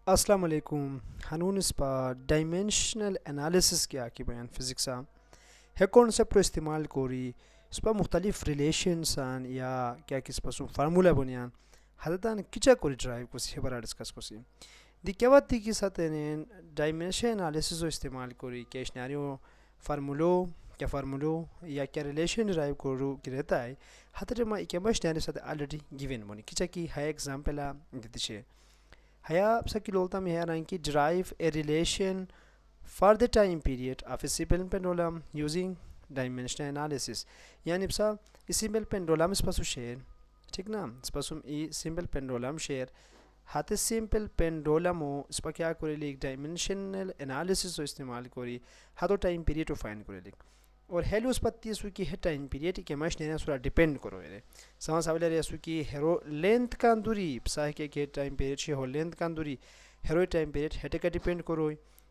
السلام علیکم. هنون spa dimensional analysis کیا کی بیان فزکسا ہے کانسیپٹ رو استعمال کوری اسپا مختلف ریلیشنسان یا کیا کس پسوں فارمولا بنیان حدتان کچا کوری ڈرائیو کو سی برا ڈسکس کو سی دی کیا بات کی ساتھ ڈائمینشن انالیسس رو استعمال کوری کیا اشناریو فارمولو یا کیا ریلیشن ڈرائیو کرو کی رہتا ہے حتی ما کیا اشناریو ساتھ آلریڈی گیون بنی کچا کی ہے ایگزامپل دیتی چھے هيا بشكل أوضح هي رانكي derive a relation for the time period of a simple pendulum using dimensional analysis. يعني بسا simple pendulum سپاسو شير ٹھیک نا سپاسو simple pendulum شير ہاتھ simple pendulum سپا کیا کرے لیک dimensional analysis استعمال کری ہاتھو time period فائن کرے لیک اور ہیلو اس پتی سو کی ہے ٹائم پیریڈ کے مش نے سورا ڈیپینڈ کرو رے سما ساویل رے سو کی ہیرو لینتھ کان دوری پسا کے ٹائم پیریڈ چھ ہو لینتھ کان دوری ہیرو ٹائم پیریڈ ہٹے کا ڈیپینڈ کرو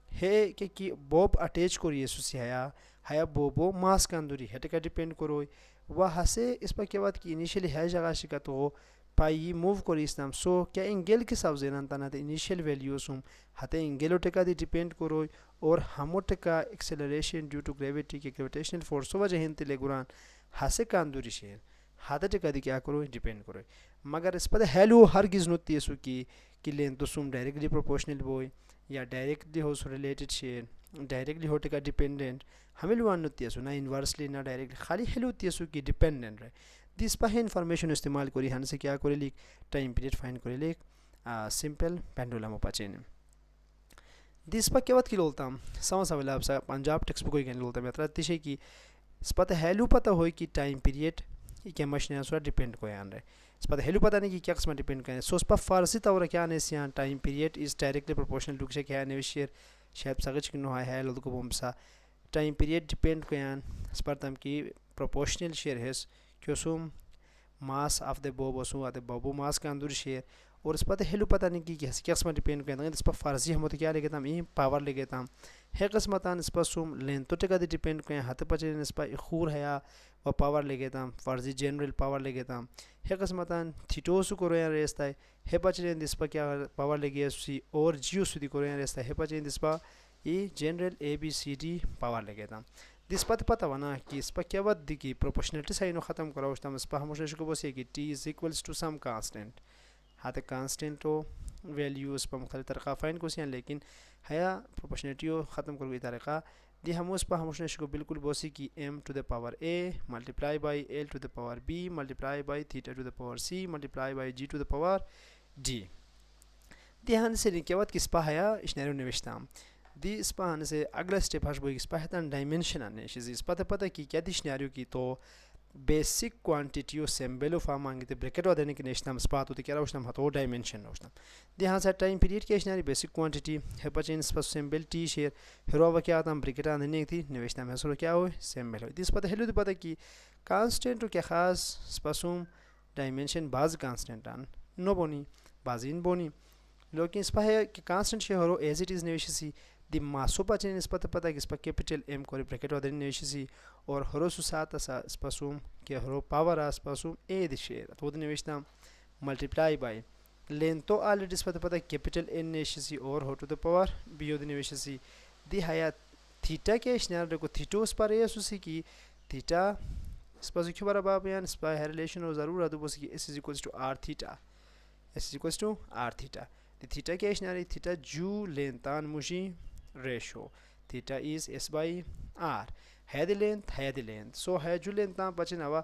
ہے کہ کی بوب اٹیچ کری سو سی ہیا بوبو ماس کان دوری ہٹے کا ڈیپینڈ کرو وہ ہسے اس پر کے بعد کی انیشیلی ہے جگہ شکا تو پائی موو کری اسلام سو کیا انگل کے ساو زینان تانا تے انیشیل ویلیوز ہم ہتے انگلو ٹکا دی ڈیپینڈ کرو اور ہمو ٹکا ایکسیلریشن ڈیو ٹو گریویٹی کے گریویٹیشنل فورس وجہ ہنتے لے گران ہسے کاندوری شیر ہاتھ ٹکا دی کیا کرو ڈیپینڈ کرو مگر اس پر ہیلو ہرگز نوتی سو کی لین تو سم ڈائریکٹلی پروپورشنل بوئی یا ڈائریکٹلی ہو سو ریلیٹڈ شیر ڈائریکٹلی ہو ٹکا ڈیپینڈنٹ ہمیں لوان نوتی سو نہ انورسلی نہ ڈائریکٹلی خالی ہیلو تی سو کی ڈیپینڈنٹ رہے دس پہ انفارمیشن استعمال کری ہن سے کیا کرے لیک ٹائم پیریڈ فائن کرے لیک سمپل پینڈولم پچین دس پہ کیا بات کی لولتا سما سوال سا پنجاب ٹیکسٹ بک گین لولتا میترا تیشے کی سپت ہیلو پتہ ہوئی کہ ٹائم پیریڈ کیا مشین سورا ڈیپینڈ کو آن رہے سپت ہیلو پتہ نہیں کہ کیا قسم ڈیپینڈ کریں سو اس پر فارسی طور کیا نے سیان time period is directly proportional to کیا نے شیر شاید سگچ کی نو ہے لو کو بومسا ٹائم پیریڈ ڈیپینڈ کو آن اس پر تم کی پروپورشنل شیر ہے کیوں سوم ماس آف دا بوب وسو آتے بوبو ماس کا اندر شیر اور اس پر ہیلو پتہ نہیں کہ کیا قسم ڈیپینڈ کریں اس پر فارسی ہم تو کیا لے گئے یہ پاور لے گئے ہے قسمتان اس پر سوم لین تو ٹکا دی ڈیپینڈ کریں ہاتھ پچے اس پر خور ہے وہ پاور لے گئے فارسی جنرل پاور لے گئے ہے قسمتان تھیٹو سو کو رویا ریستا ہے پچے اس پر کیا پاور لے گیا سی اور جیو سودی کو رویا ریستا ہے پچے اس پر یہ جنرل اے بی سی ڈی پاور لے گئے دس پتہ پتہ ونا کہ اس پر کیا ود دی کی پروپورشنلٹی سائنو ختم کرو اس پر ہموش کو بس کہ t is equals to some constant ہاتھ کانسٹنٹ ہو ویلیو اس پر مختلف طریقہ فائن کو سیاں لیکن ہے پروپورشنلٹی ختم کرو طریقہ دی ہم اس پر ہموش کو بالکل بوسی کی M to the power A multiply by L to the power B multiply by theta to the power C multiply by G to the power D دی ہن سے کیا ود کس پا ہے اشنیرو نوشتام دی اس پہ سے اگلا اسٹیپ ہش بوئی اس پہ ہے ڈائمینشن آنے شیز اس پتہ کی کیا دیشنیاریو کی تو بیسک کوانٹیٹیو سیمبلو فارم آنگی تے بریکٹ ودنے کی نیشنام سپات ہوتے کیا روشنام ہتو ڈائمینشن روشنام دی ہاں سے ٹائم پیریڈ کی اشنیاری بیسک کوانٹیٹی ہے پچین اس پر سیمبل ٹی شیر ہیرو و کیا آتا بریکٹ آنے کی تھی نوشنام ہے سو کیا ہوئے سیمبل ہوئی دی اس پتہ ہیلو دی پتہ کی کانسٹنٹ کیا خاص سپاسوم ڈائمینشن باز کانسٹنٹ آن نو بونی بازین بونی لیکن اس پہ ہے کہ کانسٹنٹ شیر ہرو ایز اٹ از نوشی دی ماسو پچین اس پتہ کہ اس پر کیپیٹل ایم کو بریکٹ ودنے نوشی اور ہرو سو سات اس پاسوم کہ ہرو پاور اس پاسوم اے دی شیر تو ودنے نوشتام ملٹیپلائی بائی لین تو آلریڈی اس پتہ کیپیٹل این نوشی اور ہو ٹو دا پاور بی ودنے نوشی دی ہیا تھیٹا کے اشنیار کو تھیٹو اس پر اے سوسی کی تھیٹا اس پاسو کیوں برا بابیان اس پر ہے ریلیشن ہو ضرور ہے تو بس کی S is equals to R theta S is equals to R theta دی تھیٹا کے اشنیاری تھیٹا جو لین تان مجھی ratio theta is S by R ہے دی لینتھ سو ہے جو لینتھ تام پچن ہوا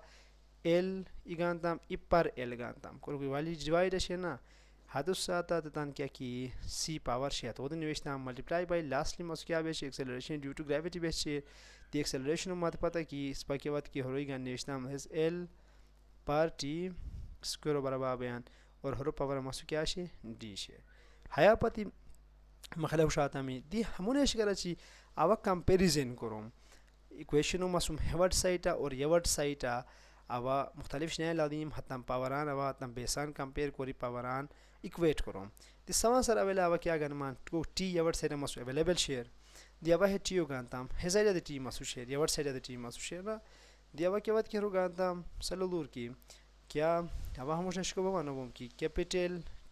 ایل ایگان تام ای پر ایل گان تام کوئی والی ڈیوائڈ ہے نا حد ساتا تان کیا کی سی پاور شیا تو نوشتہ ملٹیپلائی بائی لاسٹلی مس کیا بیش ایکسیلریشن ڈیو ٹو گریویٹی بیش دی ایکسیلریشن مت پتہ کی اس پر کے بعد کی ہروئی گان نوشتہ ہز ایل پر ٹی اسکوئر برابر بیان اور ہرو پاور مس کیا شے ڈی شے ہیا پتی مخلو شاتا میں دی ہمونیش کرا چی آوا کمپیریزن کروں ایکویشنو مسوم ہیوٹ سائٹا اور یوٹ سائٹا آوا مختلف شنائل لادیم حتم پاوران آوا حتم بیسان کمپیر کوری پاوران ایکویٹ کروں دی سوان سر اویل آوا کیا گنمان تو ٹی یوٹ سائٹا مسو اویلیبل شیر دی آوا ہے ٹیو گانتام ہے سائٹا دی ٹی مسو شیر یوٹ سائٹا دی ٹی مسو شیر نا دی آوا کیا بات کی رو گانتام سلو دور کی کیا آوا ہموش نشکو بمانو بوم کی capital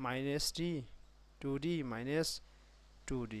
-d 2d -2d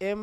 m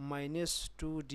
-2d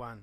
1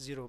0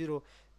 0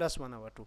+1/2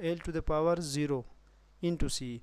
L to the power 0 into C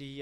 t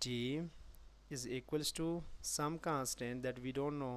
t is equals to some constant that we don't know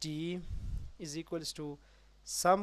t is equals to some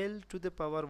l to the power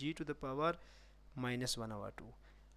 g to the power -1/2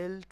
l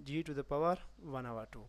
g to the power 1/2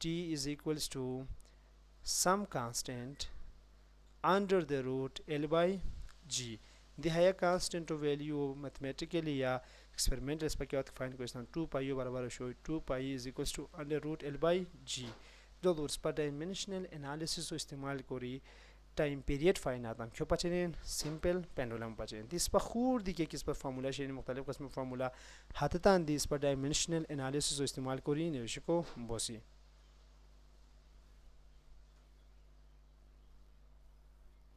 t is equals to some constant under the root L by G. دی ہایا constant value mathematically یا experimental اس پر کیا find کرسان 2 pi برابر شو 2 pi is equals to under root L by G. جو اس پر ڈائمینشنل انالیسس استعمال کری ٹائم پیریڈ فائن آتا کیوں پچین سمپل پینڈولم پچین اس پر خور دی کہ کس پر فارمولا شین مختلف قسم فارمولا حتتان دی اس پر ڈائمینشنل انالیسس استعمال کری نوشکو بوسی.